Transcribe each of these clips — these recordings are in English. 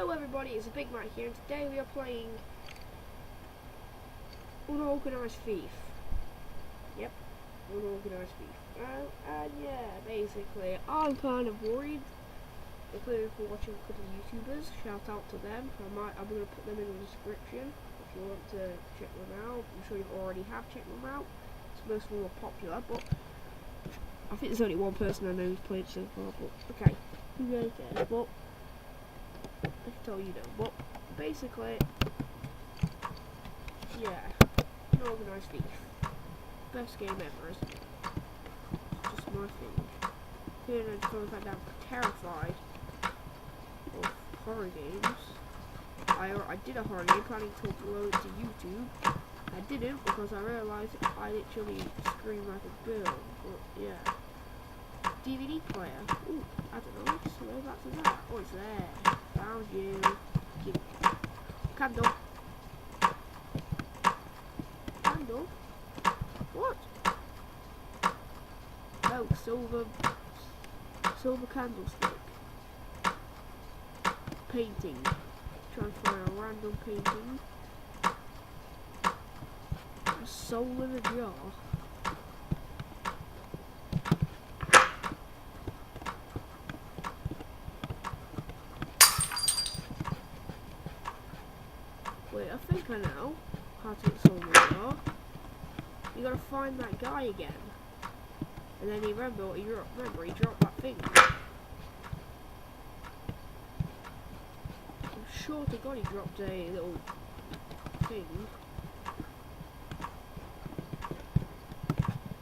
Hello everybody, it's a Big Mac here, and today we are playing Unorganized Thief. Yep, Unorganized Thief. And yeah, basically, I'm kind of worried. Including for watching a couple of YouTubers, shout out to them. I'm going to put them in the description if you want to check them out. I'm sure you already have checked them out. Most of them are popular, but I think there's only one person I know who's played so far. But okay, who really cares? But I can tell you know. But basically, yeah, Unorganized Thief, best game ever, isn't it? It's just my thing. Here I just found out I'm terrified of horror games. I did a horror game, planning to upload it to YouTube. I didn't because I realised I literally scream like a girl. But yeah, DVD player. Ooh, I don't know. So whereabouts that? Oh, it's there. Found you. Candle. Candle. What? Oh, silver candlestick. Painting. Trying to find a random painting. A soul in a jar. Wait, I think I know how to get soul in a jar. You gotta find that guy again. And then you remember what he dropped. Remember, he dropped that thing. I'm sure to God he dropped a little thing.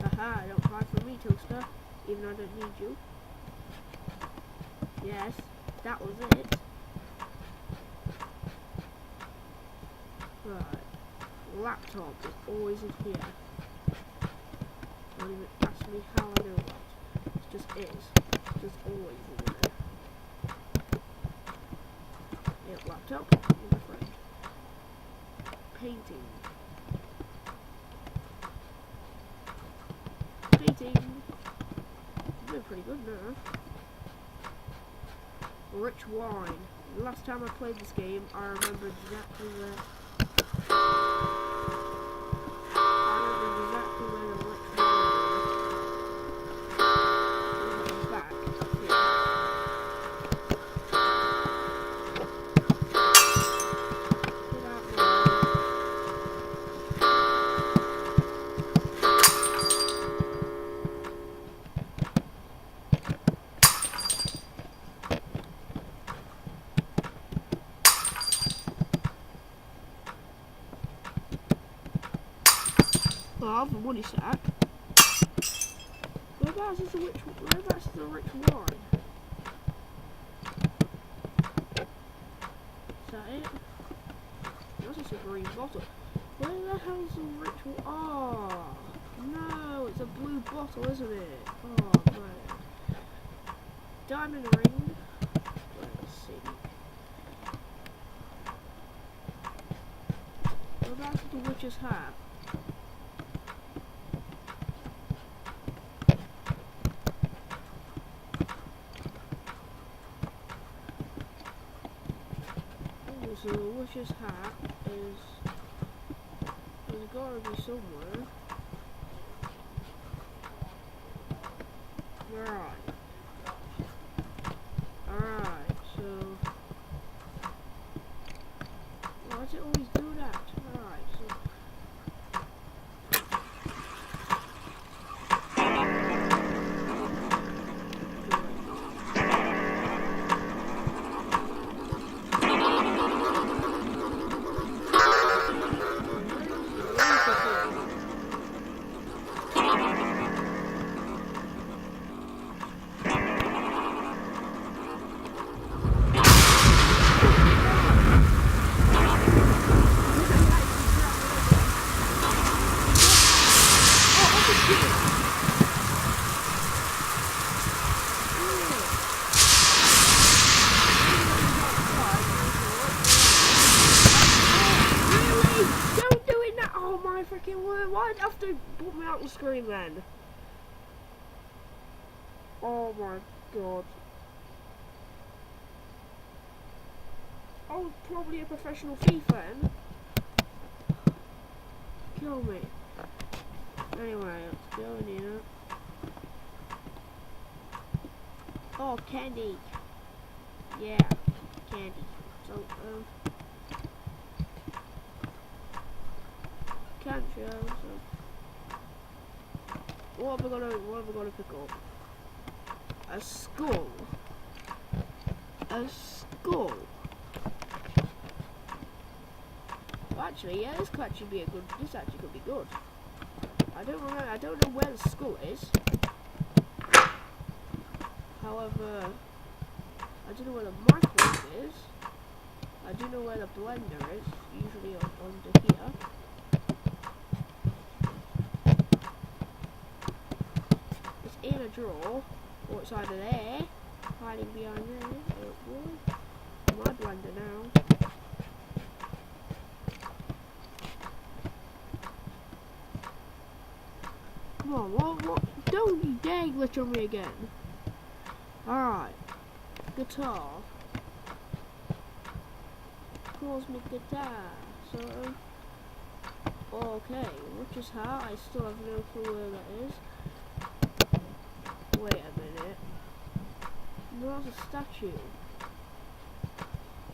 Haha, don't cry for me, Toaster. Even though I don't need you. Yes, that was it. Right. Laptop is always in here. Don't even ask me how I know that. It just is. It's just always in there. Yep, laptop. My friend. Painting. Painting. I'm doing pretty good now. Rich wine. The last time I played this game, I remember exactly where. Well, I have a money sack. Whereabouts is the rich wine? Is that it? That's just a green bottle. Where the hell's the rich wine? Oh, no, it's a blue bottle, isn't it? Oh, man. Diamond ring. Let's see. Whereabouts is the witch's hat? So the witch's hat is, there's gotta be somewhere. Right. Alright, so why does it always do that? Alright, so freaking word. Why'd you have to put me out the screen then? Oh my god. I was probably a professional thief then. Kill me. Anyway, let's go in here. Oh, candy. Yeah, candy. So, can't show, so. What have I got to pick up? A skull. A skull. Well, actually, yeah, this could actually be this actually could be good. I don't know where the skull is. However, I don't know where the microwave is. I do know where the blender is, usually under here. It's in a drawer, or it's either there, hiding behind there. Oh boy, my blender now. Come on, what? Don't you dare glitch on me again. Alright, guitar. Cosmic guitar. So, okay, which is how? I still have no clue where that is. Wait a minute. There's a statue.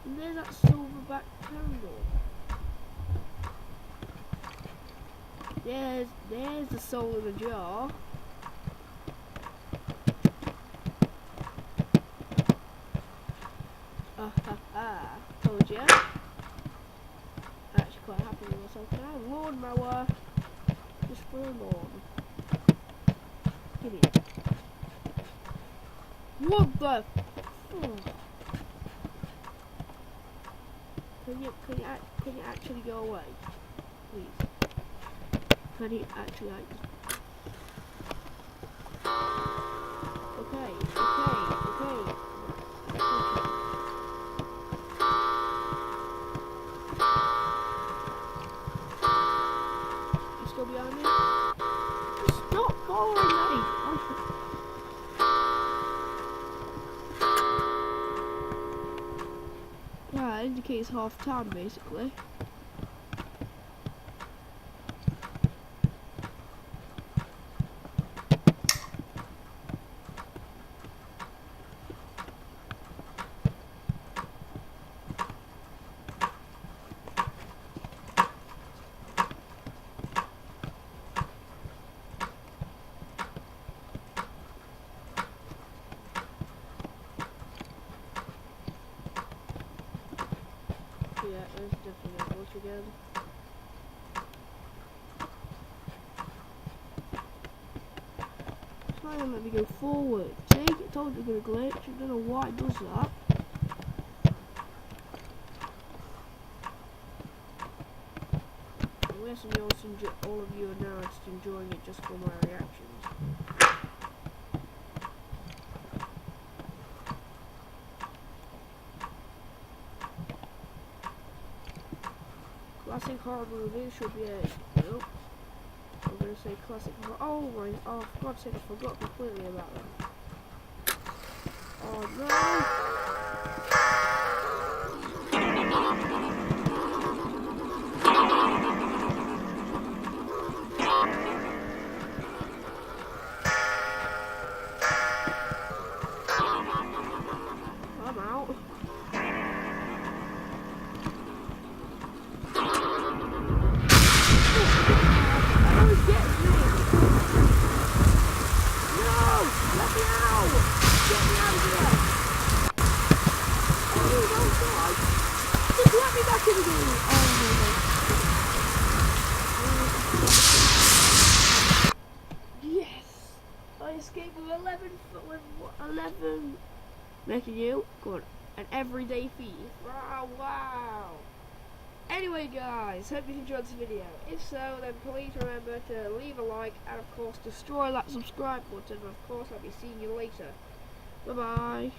And there's that silverback candle. There's the soul in the jar. Told ya. Actually quite happy with myself now. Lawnmower. Just for a lawn. Give me it. What the? Oh. Can you actually go away, please? Can you actually Okay. You still behind me? Stop following me! Yeah, it indicates half time basically. Yeah, there's definitely a glitch again. It's not gonna let me go forward. See, it told you gonna glitch. I don't know why it does that. I'm guessing all of you are now just enjoying it just for my reactions. Classic horror movie should be a. Nope. I'm gonna say classic horror. Oh my. Oh, for God's sake, I forgot completely about that. Oh no! I'm out. Yes! I escaped with 11, making you good, an everyday thief. Wow! Anyway guys, hope you enjoyed this video. If so, then please remember to leave a like and of course destroy that subscribe button, and of course I'll be seeing you later. Bye bye.